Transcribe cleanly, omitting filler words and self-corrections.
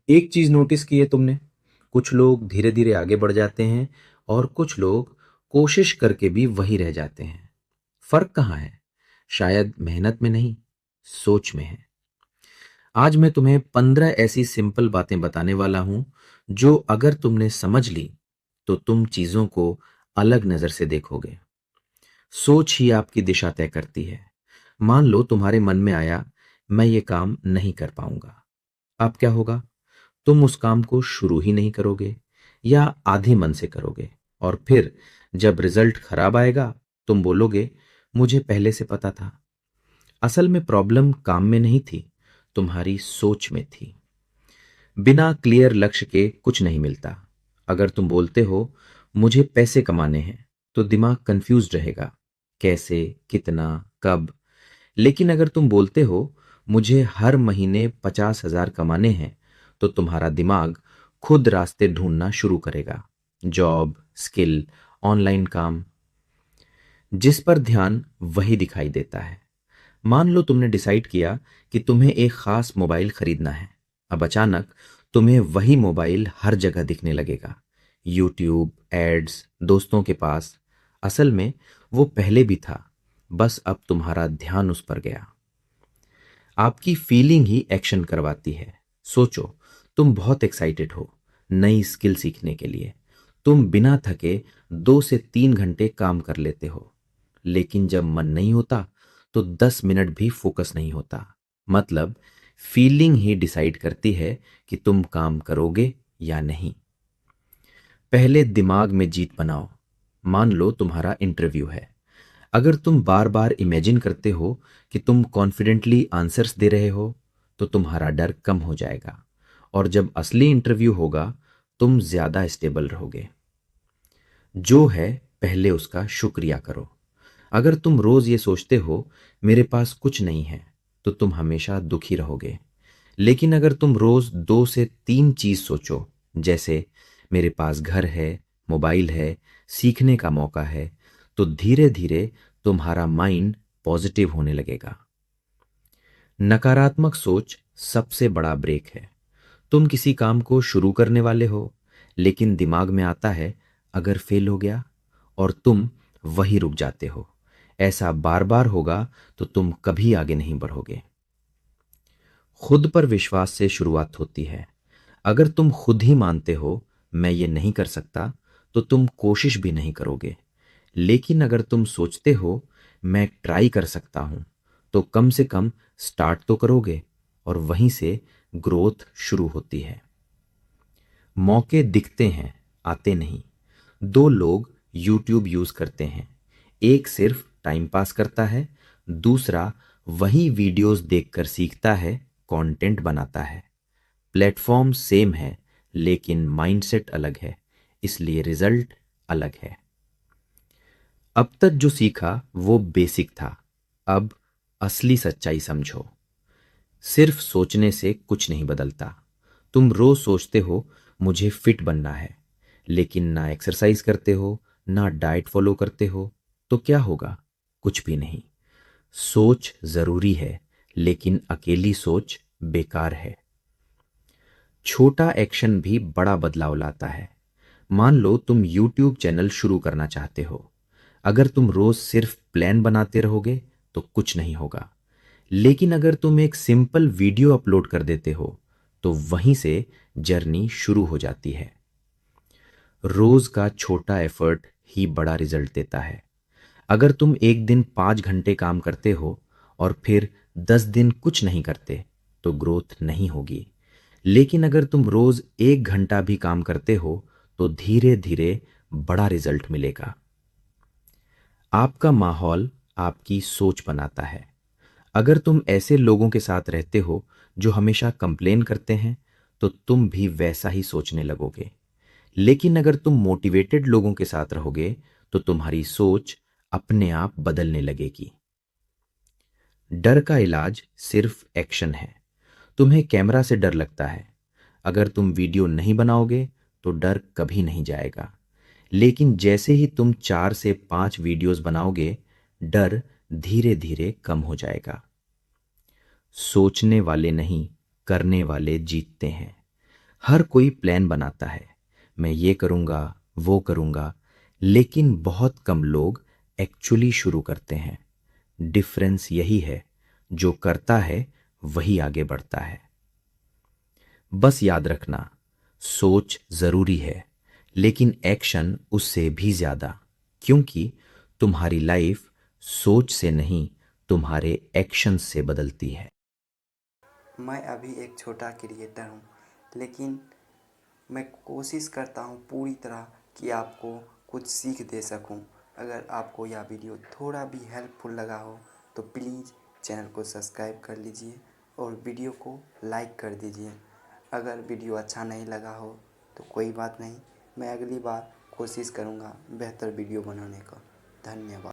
एक चीज नोटिस की है तुमने? कुछ लोग धीरे धीरे आगे बढ़ जाते हैं और कुछ लोग कोशिश करके भी वही रह जाते हैं। फर्क कहाँ है? शायद मेहनत में नहीं, सोच में है। आज मैं तुम्हें 15 ऐसी सिंपल बातें बताने वाला हूं जो अगर तुमने समझ ली तो तुम चीजों को अलग नजर से देखोगे। सोच ही आपकी दिशा तय करती है। मान लो तुम्हारे मन में आया, मैं ये काम नहीं कर पाऊंगा। अब क्या होगा? तुम उस काम को शुरू ही नहीं करोगे या आधे मन से करोगे, और फिर जब रिजल्ट खराब आएगा तुम बोलोगे, मुझे पहले से पता था। असल में प्रॉब्लम काम में नहीं थी, तुम्हारी सोच में थी। बिना क्लियर लक्ष्य के कुछ नहीं मिलता। अगर तुम बोलते हो मुझे पैसे कमाने हैं, तो दिमाग कंफ्यूज रहेगा, कैसे, कितना, कब। लेकिन अगर तुम बोलते हो मुझे हर महीने 50,000 कमाने हैं, तो तुम्हारा दिमाग खुद रास्ते ढूंढना शुरू करेगा। जॉब, स्किल, ऑनलाइन काम, जिस पर ध्यान वही दिखाई देता है। मान लो तुमने डिसाइड किया कि तुम्हें एक खास मोबाइल खरीदना है। अब अचानक तुम्हें वही मोबाइल हर जगह दिखने लगेगा, यूट्यूब, एड्स, दोस्तों के पास। असल में वो पहले भी था, बस अब तुम्हारा ध्यान उस पर गया। आपकी फीलिंग ही एक्शन करवाती है। सोचो, तुम बहुत एक्साइटेड हो नई स्किल सीखने के लिए। तुम बिना थके 2 से 3 घंटे काम कर लेते हो। लेकिन जब मन नहीं होता तो 10 मिनट भी फोकस नहीं होता। मतलब फीलिंग ही डिसाइड करती है कि तुम काम करोगे या नहीं। पहले दिमाग में जीत बनाओ। मान लो तुम्हारा इंटरव्यू है। अगर तुम बार बार इमेजिन करते हो कि तुम कॉन्फिडेंटली आंसर्स दे रहे हो, तो तुम्हारा डर कम हो जाएगा, और जब असली इंटरव्यू होगा तुम ज्यादा स्टेबल रहोगे। जो है पहले उसका शुक्रिया करो। अगर तुम रोज ये सोचते हो मेरे पास कुछ नहीं है, तो तुम हमेशा दुखी रहोगे। लेकिन अगर तुम रोज 2 से 3 चीज सोचो, जैसे मेरे पास घर है, मोबाइल है, सीखने का मौका है, तो धीरे धीरे तुम्हारा माइंड पॉजिटिव होने लगेगा। नकारात्मक सोच सबसे बड़ा ब्रेक है। तुम किसी काम को शुरू करने वाले हो, लेकिन दिमाग में आता है अगर फेल हो गया, और तुम वही रुक जाते हो। ऐसा बार बार होगा तो तुम कभी आगे नहीं बढ़ोगे। खुद पर विश्वास से शुरुआत होती है। अगर तुम खुद ही मानते हो मैं ये नहीं कर सकता, तो तुम कोशिश भी नहीं करोगे। लेकिन अगर तुम सोचते हो मैं ट्राई कर सकता हूं, तो कम से कम स्टार्ट तो करोगे, और वहीं से ग्रोथ शुरू होती है। मौके दिखते हैं, आते नहीं। 2 लोग यूट्यूब यूज करते हैं। एक सिर्फ टाइम पास करता है, दूसरा वही वीडियोस देखकर सीखता है, कंटेंट बनाता है। प्लेटफॉर्म सेम है, लेकिन माइंडसेट अलग है, इसलिए रिजल्ट अलग है। अब तक जो सीखा वो बेसिक था। अब असली सच्चाई समझो। सिर्फ सोचने से कुछ नहीं बदलता। तुम रोज सोचते हो मुझे फिट बनना है, लेकिन ना एक्सरसाइज करते हो, ना डाइट फॉलो करते हो, तो क्या होगा? कुछ भी नहीं। सोच जरूरी है, लेकिन अकेली सोच बेकार है। छोटा एक्शन भी बड़ा बदलाव लाता है। मान लो तुम यूट्यूब चैनल शुरू करना चाहते हो। अगर तुम रोज सिर्फ प्लान बनाते रहोगे तो कुछ नहीं होगा। लेकिन अगर तुम एक सिंपल वीडियो अपलोड कर देते हो, तो वहीं से जर्नी शुरू हो जाती है। रोज का छोटा एफर्ट ही बड़ा रिजल्ट देता है। अगर तुम एक दिन 5 घंटे काम करते हो और फिर 10 दिन कुछ नहीं करते, तो ग्रोथ नहीं होगी। लेकिन अगर तुम रोज 1 घंटा भी काम करते हो, तो धीरे धीरे बड़ा रिजल्ट मिलेगा। आपका माहौल आपकी सोच बनाता है। अगर तुम ऐसे लोगों के साथ रहते हो जो हमेशा कंप्लेन करते हैं, तो तुम भी वैसा ही सोचने लगोगे। लेकिन अगर तुम मोटिवेटेड लोगों के साथ रहोगे, तो तुम्हारी सोच अपने आप बदलने लगेगी। डर का इलाज सिर्फ एक्शन है। तुम्हें कैमरा से डर लगता है। अगर तुम वीडियो नहीं बनाओगे तो डर कभी नहीं जाएगा। लेकिन जैसे ही तुम 4 से 5 वीडियोस बनाओगे, डर धीरे धीरे कम हो जाएगा। सोचने वाले नहीं, करने वाले जीतते हैं। हर कोई प्लान बनाता है, मैं ये करूँगा, वो करूँगा, लेकिन बहुत कम लोग एक्चुअली शुरू करते हैं। डिफरेंस यही है, जो करता है वही आगे बढ़ता है। बस याद रखना, सोच ज़रूरी है, लेकिन एक्शन उससे भी ज़्यादा, क्योंकि तुम्हारी लाइफ सोच से नहीं, तुम्हारे एक्शन से बदलती है। मैं अभी एक छोटा क्रिएटर हूँ, लेकिन मैं कोशिश करता हूँ पूरी तरह कि आपको कुछ सीख दे सकूँ। अगर आपको यह वीडियो थोड़ा भी हेल्पफुल लगा हो तो प्लीज़ चैनल को सब्सक्राइब कर लीजिए और वीडियो को लाइक कर दीजिए। अगर वीडियो अच्छा नहीं लगा हो तो कोई बात नहीं, मैं अगली बार कोशिश करूँगा बेहतर वीडियो बनाने का। धन्यवाद।